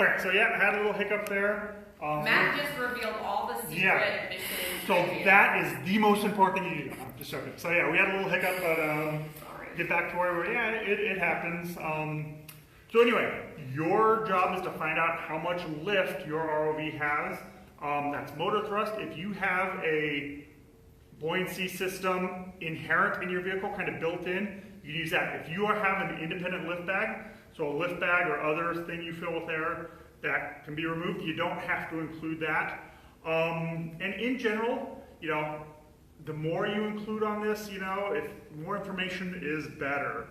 Okay, so yeah, I had a little hiccup there. Matt just revealed all the secret missions. So that is the most important thing you do. I'm just joking. So yeah, we had a little hiccup, but get back to where we were. Yeah, it happens. So anyway, your job is to find out how much lift your ROV has. That's motor thrust. If you have a buoyancy system inherent in your vehicle, kind of built in, you can use that. If you have an independent lift bag, so a lift bag or other thing you fill with air that can be removed, you don't have to include that. And in general, the more you include on this, if more information is better.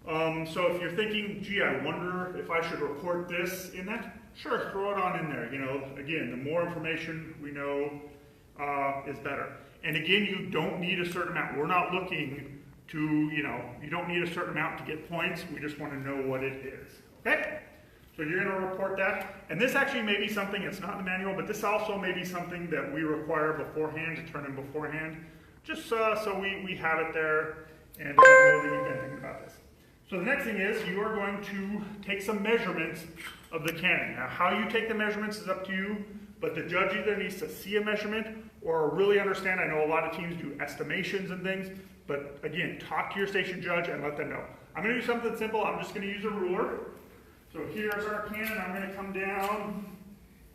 So if you're thinking, gee, I wonder if I should report this in that, sure, throw it on in there. Again, the more information we know is better. And again, you don't need a certain amount. We're not looking to, you don't need a certain amount to get points. We just want to know what it is. Okay? So you're going to report that. And this actually may be something, it's not in the manual, but this also may be something that we require beforehand, to turn in beforehand, just so we have it there and know that you've been thinking about this. So the next thing is you are going to take some measurements of the cannon. Now how you take the measurements is up to you, but the judge either needs to see a measurement or really understand. I know a lot of teams do estimations and things, but again, talk to your station judge and let them know. I'm going to do something simple. I'm just going to use a ruler. So here's our cannon. I'm going to come down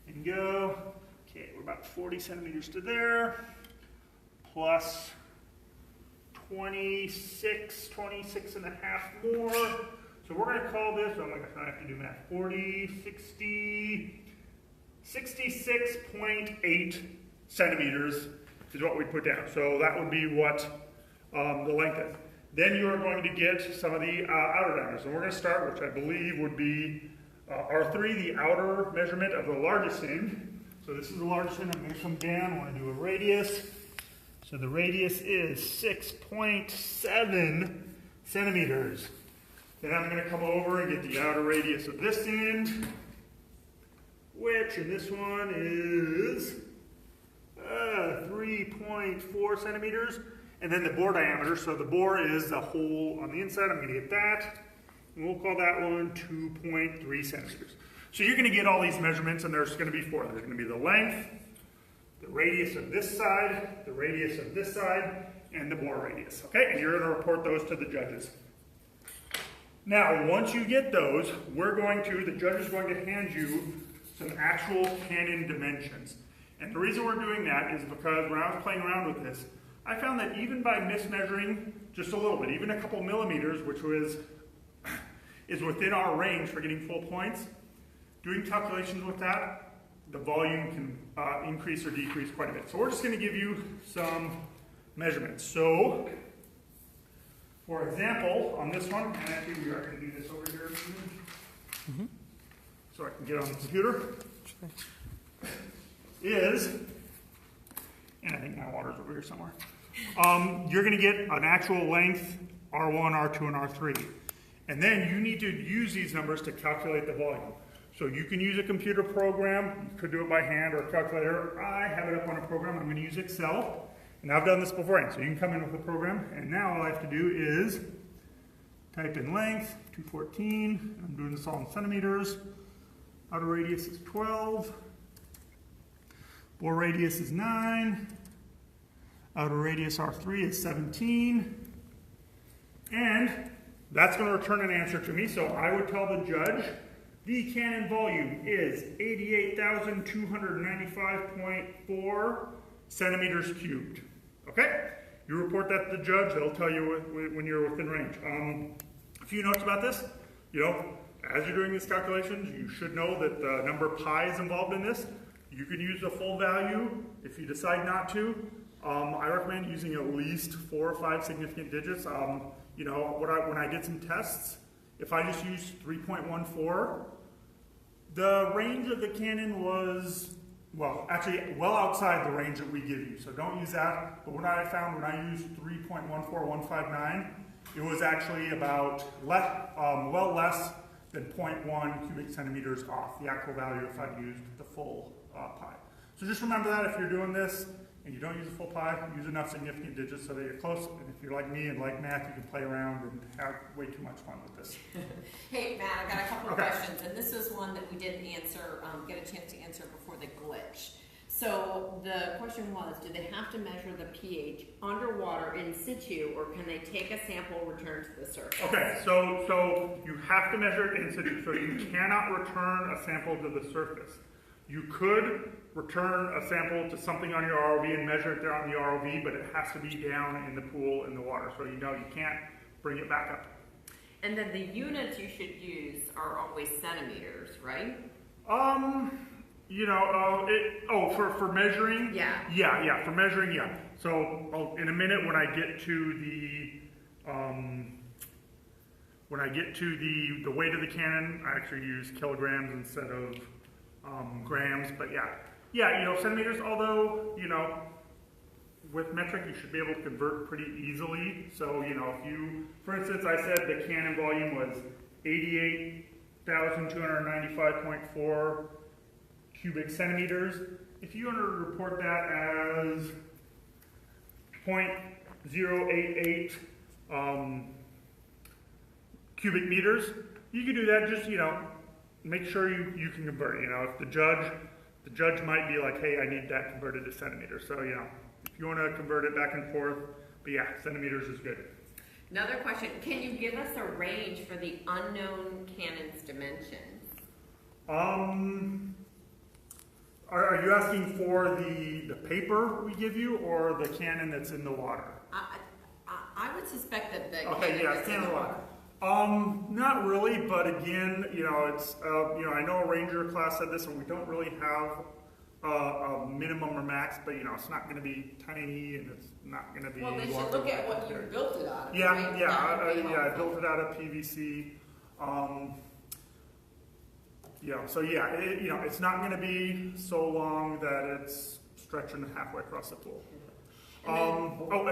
and go, okay, we're about 40 centimeters to there, plus 26 and a half more. So we're going to call this, oh my gosh, I have to do math, 66.8 centimeters is what we put down. So that would be what the length is. Then you are going to get some of the outer diameters. And we're going to start, which I believe would be R3, the outer measurement of the largest end. So this is the largest end. I'm going to come down. I want to do a radius. So the radius is 6.7 centimeters. Then I'm going to come over and get the outer radius of this end, which in this one is 3.4 centimeters. And then the bore diameter, so the bore is the hole on the inside. I'm going to get that, and we'll call that one 2.3 centimeters. So you're going to get all these measurements, and there's going to be four. There's going to be the length, the radius of this side, the radius of this side, and the bore radius. Okay, and you're going to report those to the judges. Now, once you get those, the judge is going to hand you some actual cannon dimensions. And the reason we're doing that is because when I was playing around with this, I found that even by mismeasuring just a little bit, even a couple millimeters, which is within our range for getting full points, doing calculations with that, the volume can increase or decrease quite a bit. So we're just going to give you some measurements. So, for example, on this one, and actually we are going to do this over here, so I can get on the computer, and I think my water's over here somewhere. You're going to get an actual length, R1, R2, and R3. And then you need to use these numbers to calculate the volume. So you can use a computer program. You could do it by hand or a calculator. I have it up on a program. I'm going to use Excel. And I've done this beforehand. So you can come in with a program. And now all I have to do is type in length, 214. I'm doing this all in centimeters. Outer radius is 12. Bore radius is 9. Outer radius R3 is 17. And that's going to return an answer to me. So I would tell the judge the cannon volume is 88,295.4 centimeters cubed. Okay? You report that to the judge. They'll tell you when you're within range. A few notes about this. As you're doing these calculations, you should know that the number pi is involved in this. You can use the full value if you decide not to. I recommend using at least 4 or 5 significant digits. When I did some tests, if I just used 3.14, the range of the cannon was, well outside the range that we give you. So don't use that. But what I found when I used 3.14159, it was actually about well less than 0.1 cubic centimeters off the actual value if I'd used the full pi. So just remember that if you're doing this, and you don't use a full pi, use enough significant digits so that you're close. And if you're like me and like math, you can play around and have way too much fun with this. Hey, Matt, I got a couple of Okay. questions, and this was one that we didn't answer, get a chance to answer before the glitch. So the question was, do they have to measure the pH underwater in situ, or can they take a sample, return to the surface? Okay, so you have to measure it in situ, so you cannot return a sample to the surface. You could return a sample to something on your ROV and measure it there on the ROV, but it has to be down in the pool in the water, so you know you can't bring it back up. And then the units you should use are always centimeters, right? For measuring? Yeah. Yeah, for measuring, yeah. So in a minute when I get to the weight of the cannon, I actually use kilograms instead of grams, but yeah, centimeters, although, with metric you should be able to convert pretty easily. So, if you, for instance, I said the cannon volume was 88,295.4 cubic centimeters. If you want to report that as 0.088 cubic meters, you can do that. Just, make sure you can convert it. If the judge might be like, hey, I need that converted to centimeters. So, if you want to convert it back and forth, but yeah, centimeters is good. Another question, can you give us a range for the unknown cannon's dimensions? Are you asking for the paper we give you, or the cannon that's in the water? I would suspect that the Okay, yeah, cannon is in the water. Not really, but again, it's I know a Ranger class said this, and we don't really have a minimum or max, but it's not going to be tiny, and it's not going to be. Well, they should look at what you built it out of. Yeah, right? I built it out of PVC. It's not going to be so long that it's stretching halfway across the pool.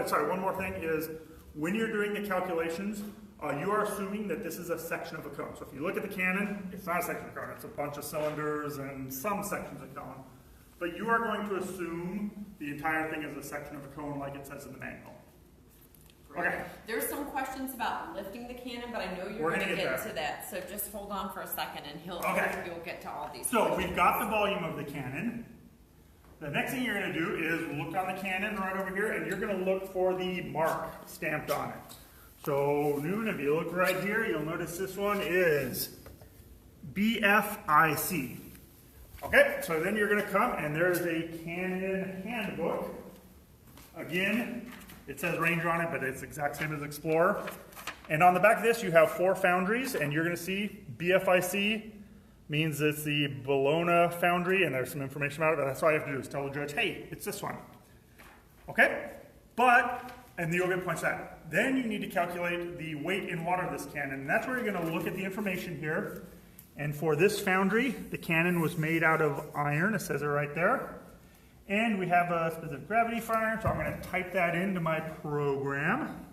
Sorry, one more thing is, when you're doing the calculations, you are assuming that this is a section of a cone. So if you look at the cannon, it's not a section of a cone, it's a bunch of cylinders and some sections of cone. But you are going to assume the entire thing is a section of a cone like it says in the manual. Okay. There's some questions about lifting the cannon, but I know you're going to get to that. So just hold on for a second, and you'll get to all these. So we've got the volume of the cannon. The next thing you're going to do is look on the cannon right over here, and you're going to look for the mark stamped on it. So, Newman, if you look right here, you'll notice this one is BFIC. Okay, so then you're going to come, and there's a cannon handbook. Again, it says Ranger on it, but it's the exact same as Explorer. And on the back of this, you have 4 foundries, and you're going to see BFIC means it's the Bologna foundry, and there's some information about it, but that's all you have to do is tell the judge, hey, it's this one. Okay? And you'll get points for that. Then you need to calculate the weight in water of this cannon, and that's where you're going to look at the information here. And for this foundry, the cannon was made out of iron, it says it right there. And we have a specific gravity for iron, so I'm going to type that into my program,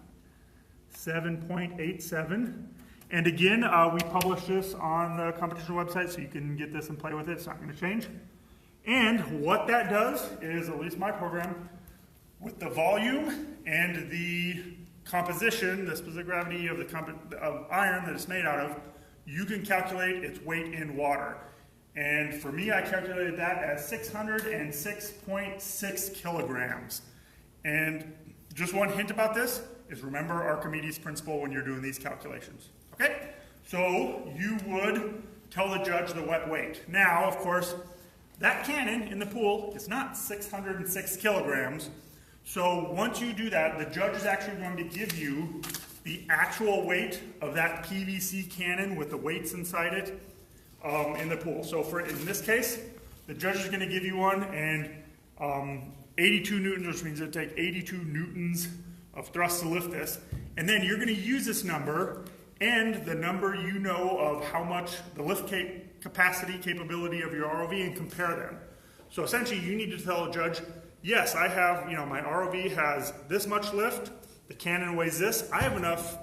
7.87. And again, we publish this on the competition website, so you can get this and play with it. It's not going to change. And what that does is, at least my program, with the volume and the composition, the specific gravity of iron that it's made out of, you can calculate its weight in water. And for me, I calculated that as 606.6 kilograms. And just one hint about this is remember Archimedes' principle when you're doing these calculations. Okay? So you would tell the judge the wet weight. Now, of course, that cannon in the pool is not 606 kilograms. So once you do that, the judge is actually going to give you the actual weight of that PVC cannon with the weights inside it in the pool. So in this case, the judge is going to give you one, and 82 newtons, which means it would take 82 newtons of thrust to lift this. And then you're going to use this number and the number you know of how much the lift capacity capability of your ROV and compare them. So essentially you need to tell the judge, yes, I have, my ROV has this much lift, the cannon weighs this, I have enough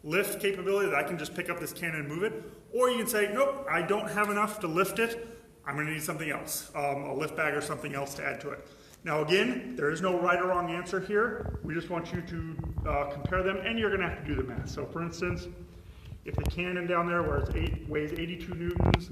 lift capability that I can just pick up this cannon and move it. Or you can say, nope, I don't have enough to lift it, I'm going to need something else, a lift bag or something else to add to it. Now again, there is no right or wrong answer here. We just want you to compare them, and you're going to have to do the math. So for instance, if the cannon down there weighs 82 newtons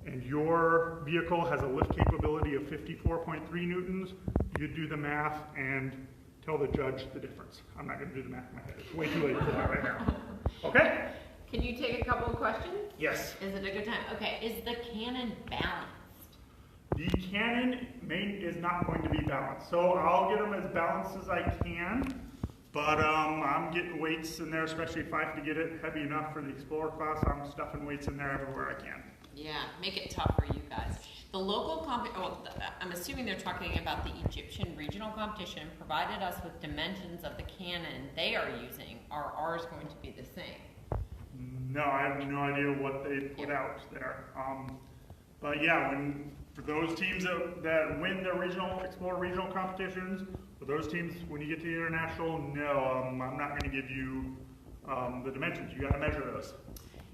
and your vehicle has a lift capability of 54.3 newtons, you'd do the math and tell the judge the difference. I'm not going to do the math in my head. It's way too late for that right now. Okay? Can you take a couple of questions? Yes. Is it a good time? Okay, is the cannon balanced? The cannon is not going to be balanced. So I'll get them as balanced as I can, but I'm getting weights in there, especially if I have to get it heavy enough for the Explorer class. I'm stuffing weights in there everywhere I can. Yeah, make it tough for you guys. The local I'm assuming they're talking about the Egyptian regional competition, provided us with dimensions of the cannon they are using. Are ours going to be the same? No, I have no idea what they put out there. But yeah, for those teams that win the Explorer regional competitions, for those teams, when you get to the international, no, I'm not going to give you the dimensions. You got to measure those.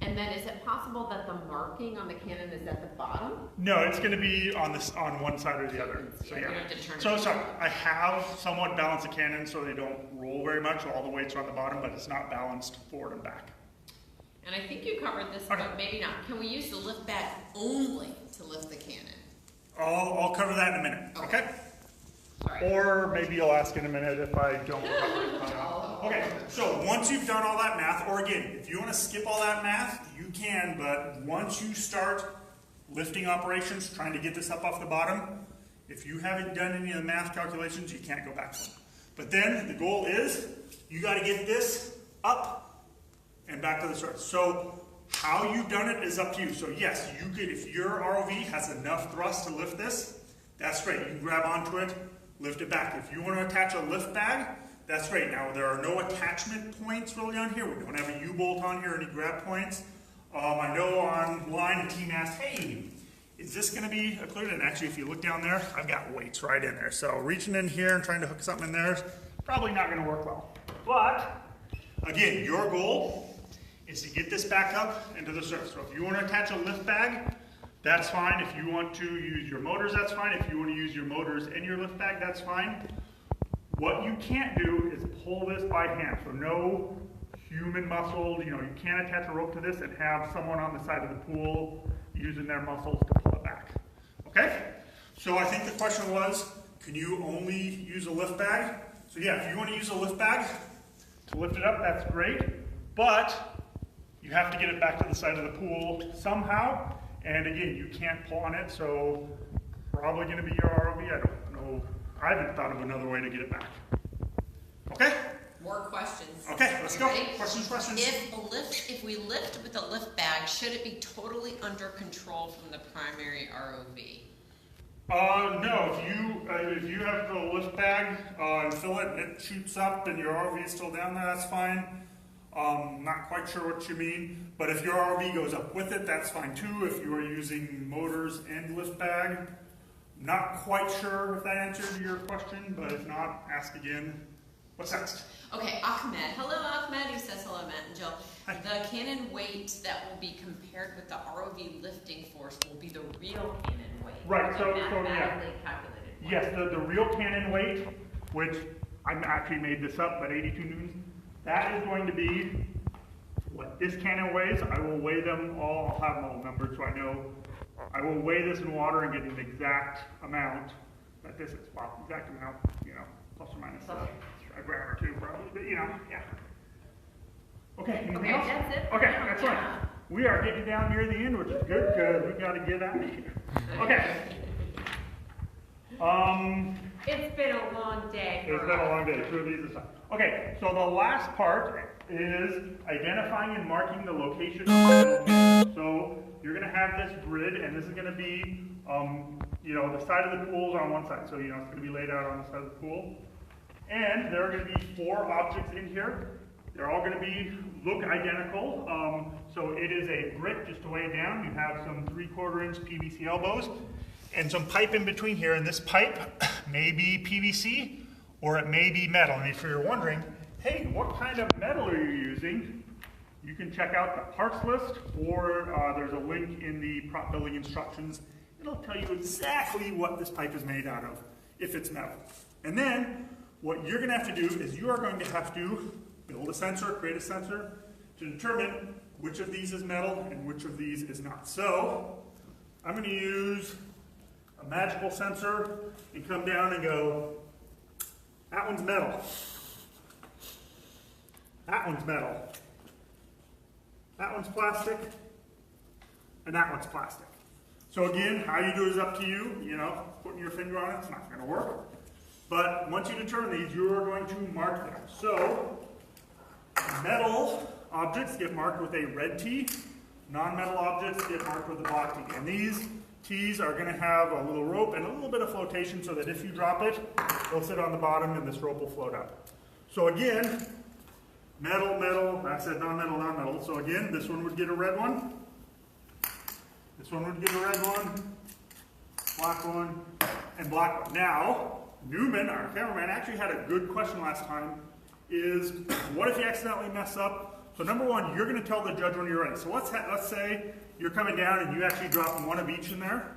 And then is it possible that the marking on the cannon is at the bottom? No, it's going to be on one side or the other. So yeah. So I have somewhat balanced the cannon so they don't roll very much. So all the weights are on the bottom, but it's not balanced forward and back. And I think you covered this, okay, but maybe not. Can we use the lift bag only to lift the cannon? I'll cover that in a minute. Okay? Sorry. Or maybe you'll ask in a minute if I don't cover it. Okay, so once you've done all that math, or again, if you want to skip all that math, you can, but once you start lifting operations, trying to get this up off the bottom, if you haven't done any of the math calculations, you can't go back to them. But then the goal is, you got to get this up and back to the surface. So how you've done it is up to you. So yes, you could, if your ROV has enough thrust to lift this, that's great. You can grab onto it, lift it back. If you want to attach a lift bag, that's great. Now, there are no attachment points really on here. We don't have a U-bolt on here, any grab points. I know online a team asked, hey, is this going to be included? And actually, if you look down there, I've got weights right in there. So reaching in here and trying to hook something in there is probably not going to work well. But, again, your goal is to get this back up into the surface. So if you want to attach a lift bag, that's fine. If you want to use your motors, that's fine. If you want to use your motors and your lift bag, that's fine. What you can't do is pull this by hand. So no human muscle, you can't attach a rope to this and have someone on the side of the pool using their muscles to pull it back. Okay? So I think the question was, can you only use a lift bag? So yeah, if you want to use a lift bag to lift it up, that's great. But you have to get it back to the side of the pool somehow. And again, you can't pull on it, so probably going to be your ROV. I don't know. I haven't thought of another way to get it back. Okay? More questions. Okay, let's go. Ready? Questions. If we lift with a lift bag, should it be totally under control from the primary ROV? No. If you have the lift bag and fill it and it shoots up and your ROV is still down there, that's fine. Not quite sure what you mean, but if your ROV goes up with it, that's fine too. If you are using motors and lift bag, not quite sure if that answered your question, but if not, ask again. What's next? Okay, Ahmed. Hello, Ahmed. He says hello, Matt and Jill. Hi. The cannon weight that will be compared with the ROV lifting force will be the real cannon weight. Right, so mathematically calculated. Yes, the real cannon weight, which I actually made this up, but 82 newtons, that is going to be what this cannon weighs. I will weigh them all. I'll have them all numbered so I know. I will weigh this in water and get an exact amount that this is. Well, exact amount, plus or minus a gram or two probably, but yeah. Okay, anything else? That's it. Okay, excellent. We are getting down near the end, which is good because we got to get out of here. Okay. It's been a long day. It's been a long day. 2 of these aside. Okay, so the last part is identifying and marking the location of the metal. So you're going to have this grid, and this is going to be, the side of the pool is on one side. So, it's going to be laid out on the side of the pool. And there are going to be 4 objects in here. They're all going to look identical. So it is a brick just to weigh down. You have some 3/4 inch PVC elbows and some pipe in between here. And this pipe may be PVC or it may be metal. And if you're wondering, hey, what kind of metal are you using? You can check out the parts list, or there's a link in the prop building instructions. It'll tell you exactly what this pipe is made out of. if it's metal. And then what you're going to have to do is you are going to have to build a sensor, create a sensor to determine which of these is metal and which of these is not. So I'm going to use a magical sensor and come down and go, that one's metal. That one's metal. That one's plastic. And that one's plastic. So again, how you do it is up to you. You know, putting your finger on it's not going to work. But once you determine these, you are going to mark them. So metal objects get marked with a red T. Non-metal objects get marked with a black T. And these T's are going to have a little rope and a little bit of flotation so that if you drop it, it'll sit on the bottom and this rope will float up. So again, metal, metal, I said non-metal, non-metal. So again, this one would get a red one. This one would get a red one, black one, and black one. Now, Newman, our cameraman, actually had a good question last time, is what if you accidentally mess up? So number one, you're going to tell the judge when you're ready. So let's say you're coming down and you actually drop one of each in there.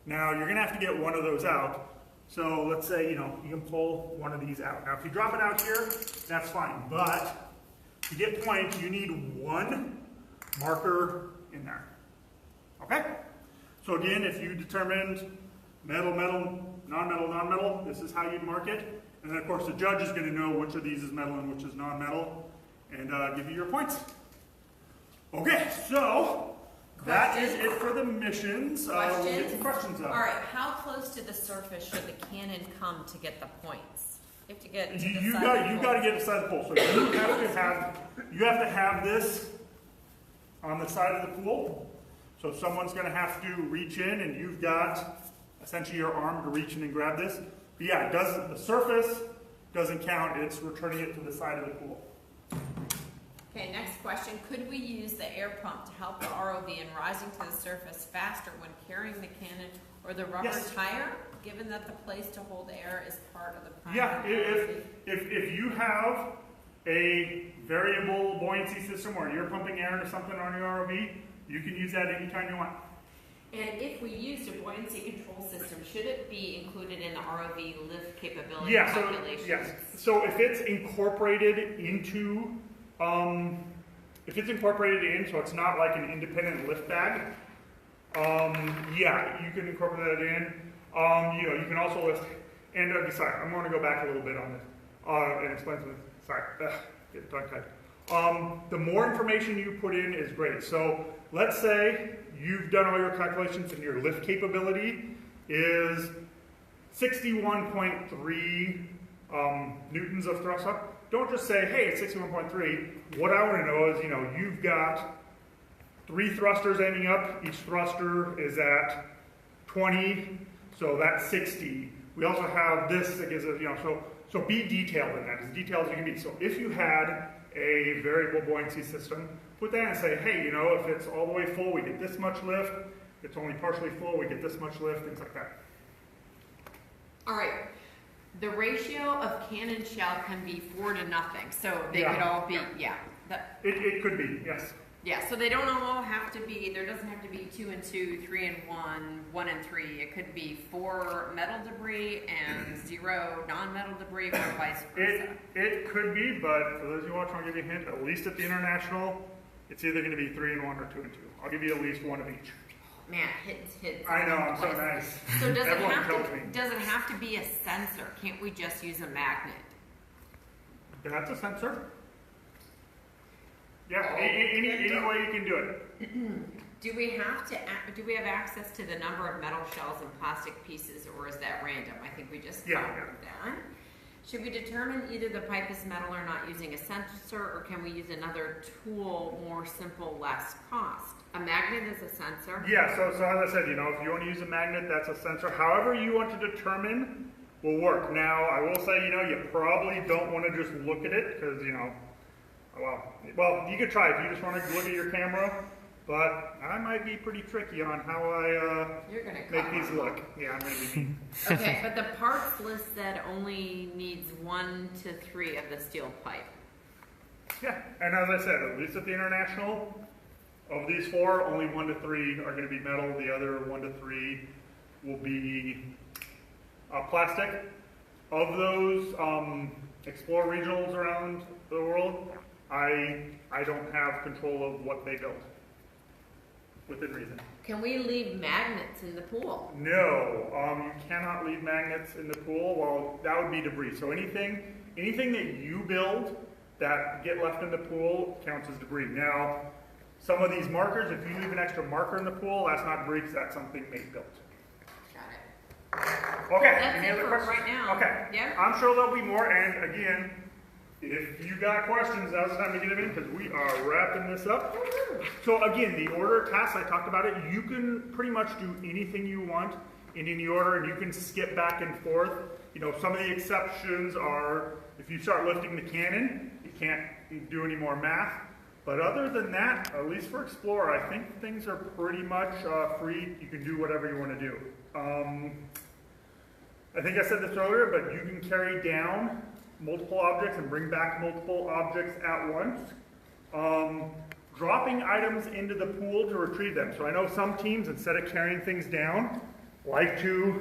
Now, you're going to have to get one of those out. So let's say, you know, you can pull one of these out. Now, if you drop it out here, that's fine. But to get points, you need one marker in there. Okay? So again, if you determined metal, metal, non-metal, non-metal, this is how you'd mark it. And then of course the judge is going to know which of these is metal and which is non-metal and give you your points. Okay, so that is it for the missions. We'll get some questions up. All right, how close to the surface should the cannon come to get the points? You have to get to You got to get the side of the pool. So you have to have this on the side of the pool. So someone's going to have to reach in, and you've got essentially your arm to reach in and grab this. But yeah, the surface doesn't count. It's returning it to the side of the pool. Okay, next question. Could we use the air pump to help the ROV in rising to the surface faster when carrying the cannon or the rubber tire, given that the place to hold air is part of the primary? Yeah, if you have a variable buoyancy system or you're pumping air into something on your ROV, you can use that anytime you want. And if we used a buoyancy control system, should it be included in the ROV lift capability calculations? Yes. So if it's incorporated into, so it's not like an independent lift bag, yeah, you can incorporate that in. You know, you can also lift, and sorry, I'm going to go back a little bit on this and explain something. Sorry, get tongue-tied. The more information you put in is great. So let's say you've done all your calculations and your lift capability is 61.3 newtons of thrust up. Don't just say, hey, it's 61.3. What I want to know is, you know, you've got 3 thrusters aiming up. Each thruster is at 20, so that's 60. We also have this that gives us, you know, so be detailed in that, as detailed as you can be. So if you had a variable buoyancy system, put that and say, hey, you know, if it's all the way full, we get this much lift. If it's only partially full, we get this much lift, things like that. All right. The ratio of cannon shell can be 4 to nothing. So they could all be, It could be, yes. Yeah, so they don't all have to be, there doesn't have to be 2 and 2, 3 and 1, 1 and 3. It could be 4 metal debris and 0 non-metal debris or vice versa. It could be, but for those of you watching, I'll give you a hint. At least at the international, it's either going to be 3 and 1 or 2 and 2. I'll give you at least one of each. Man, hits. I know, I'm so nice. So does Everyone it have to be a sensor? Can't we just use a magnet? That's a sensor. Yeah, any way you can do it. Do we have access to the number of metal shells and plastic pieces, or is that random? I think we just covered that. Should we determine either the pipe is metal or not using a sensor, or can we use another tool, more simple, less cost? A magnet is a sensor? Yeah, so as I said, you know, if you want to use a magnet, that's a sensor. However you want to determine will work. Now, I will say, you know, you probably don't want to just look at it, because, you know, well, you could try if you just want to look at your camera, but I might be pretty tricky on how I make these look. Yeah, I'm going to be. Okay, but the parts list said only needs 1 to 3 of the steel pipe. Yeah, and as I said, at least at the international, of these 4, only 1 to 3 are going to be metal. The other 1 to 3 will be plastic. Of those Explore regionals around the world, I don't have control of what they build, within reason. Can we leave magnets in the pool? No, you cannot leave magnets in the pool. Well, that would be debris. So anything that you build that get left in the pool counts as debris. Now, some of these markers, if you leave an extra marker in the pool, that's not debris because that's something they built. Got it. Okay, That's any it other for questions? right now. Okay, Yeah. I'm sure there'll be more, and again, if you got questions, now's the time to get them in because we are wrapping this up. So again, the order of tasks, I talked about it, you can pretty much do anything you want in any order, and you can skip back and forth. You know, some of the exceptions are, if you start lifting the cannon, you can't do any more math. But other than that, at least for Explorer, I think things are pretty much free. You can do whatever you want to do. I think I said this earlier, but you can carry down multiple objects and bring back multiple objects at once. Dropping items into the pool to retrieve them. So I know some teams, instead of carrying things down, like to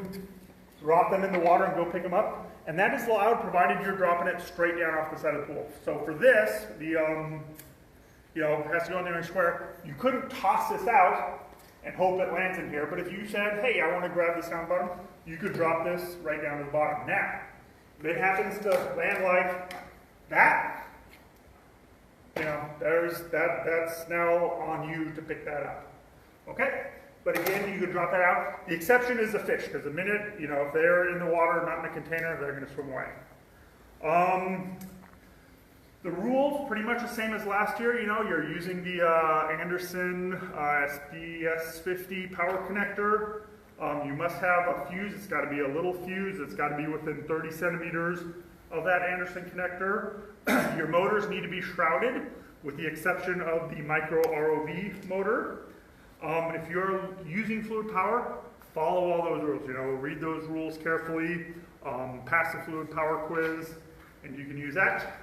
drop them in the water and go pick them up. And that is allowed provided you're dropping it straight down off the side of the pool. So for this, the it has to go in there and square. You couldn't toss this out and hope it lands in here, but if you said, hey, I want to grab this down the bottom, you could drop this right down to the bottom. Now, if it happens to land like that, that's now on you to pick that up. Okay? But again, you could drop that out. The exception is the fish, because the minute, if they're in the water, not in a container, they're going to swim away. The rules, pretty much the same as last year. You're using the Anderson SDS50 power connector. You must have a fuse. It's got to be a little fuse. It's got to be within 30 centimeters of that Anderson connector. Your motors need to be shrouded, with the exception of the micro ROV motor. If you're using fluid power, follow all those rules. Read those rules carefully, pass the fluid power quiz, and you can use that.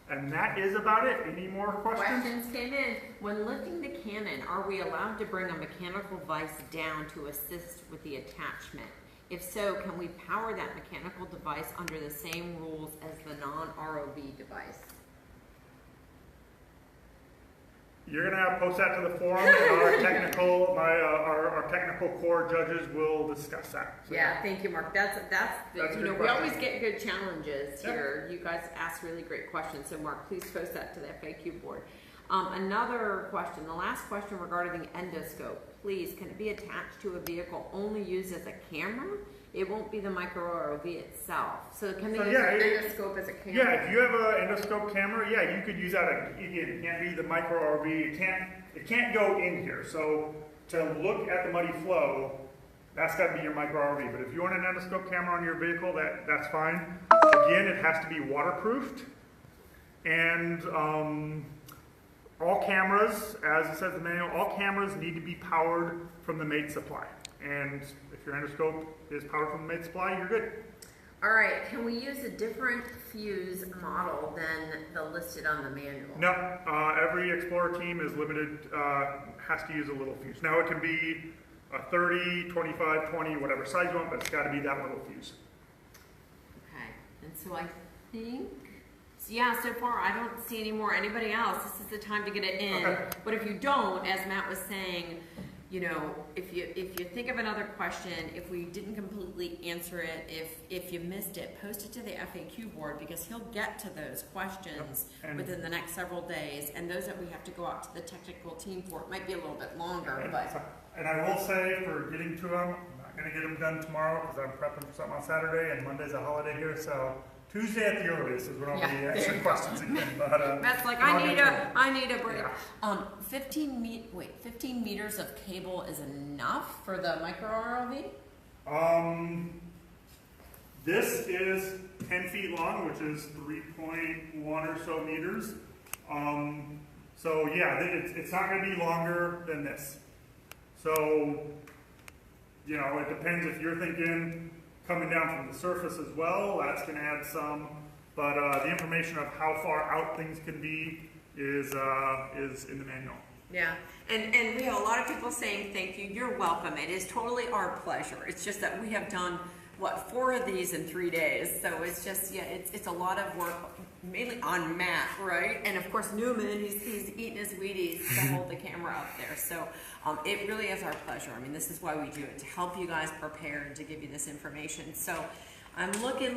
And that is about it. Any more questions? Questions came in. When lifting the cannon, are we allowed to bring a mechanical device down to assist with the attachment? If so, can we power that mechanical device under the same rules as the non-ROV device? You're going to have to post that to the forum, and our technical core judges will discuss that. So. Yeah, thank you, Mark. That's we question. always get good challenges here. You guys ask really great questions. So, Mark, please post that to the FAQ board. Another question, the last question regarding the endoscope. Please, can it be attached to a vehicle only used as a camera? It won't be the micro ROV itself. So can they use an endoscope as a camera? Yeah, if you have an endoscope camera, you could use that. Again, it can't be the micro ROV. It can't go in here. So to look at the muddy flow, that's got to be your micro ROV. But if you want an endoscope camera on your vehicle, that's fine. Again, it has to be waterproofed. And all cameras, as it says in the manual, all cameras need to be powered from the mate supply. And if your endoscope is powered from the mate supply, you're good. All right, can we use a different fuse model than the listed on the manual? No, every Explorer team is limited, has to use a little fuse. Now it can be a 30, 25, 20, whatever size you want, but it's got to be that little fuse. Okay, and so I think, so far I don't see any more. Anybody else? This is the time to get it in. Okay. But if you don't, as Matt was saying, if you think of another question, if we didn't completely answer it, if you missed it, post it to the FAQ board because he'll get to those questions within the next several days. And those that we have to go out to the technical team for, it might be a little bit longer. And I will say, for getting to them, I'm not going to get them done tomorrow because I'm prepping for something on Saturday, and Monday's a holiday here, so Tuesday at the earliest is when I'll be answering questions again. But, That's like, I need a break. Yeah. 15 meters of cable is enough for the micro ROV? This is 10 feet long, which is 3.1 or so meters. So yeah, it's not going to be longer than this. So, it depends if you're thinking coming down from the surface as well, that's going to add some. But the information of how far out things can be is in the manual. Yeah, and we have a lot of people saying thank you. You're welcome. It is totally our pleasure. It's just that we have done what, 4 of these in 3 days. So it's just, yeah, it's a lot of work, mainly on Matt, right? And of course Newman, he's eating his Wheaties to hold the camera up there. So it really is our pleasure. I mean, this is why we do it, to help you guys prepare and to give you this information. So I'm looking.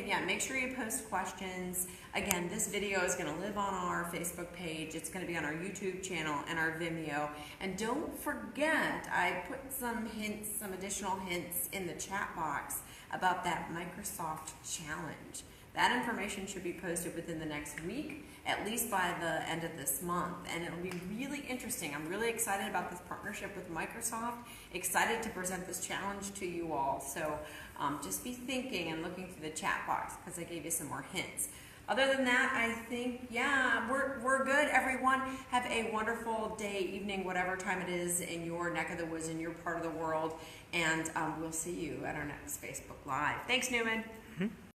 Yeah, make sure you post questions. Again, this video is going to live on our Facebook page. It's going to be on our YouTube channel and our Vimeo. And don't forget, I put some hints, some additional hints in the chat box about that Microsoft challenge. That information should be posted within the next week, at least by the end of this month. And it'll be really interesting. I'm really excited about this partnership with Microsoft, excited to present this challenge to you all. So just be thinking and looking through the chat box because I gave you some more hints. Other than that, I think, yeah, we're good, everyone. Have a wonderful day, evening, whatever time it is in your neck of the woods, in your part of the world. And we'll see you at our next Facebook Live. Thanks, Newman.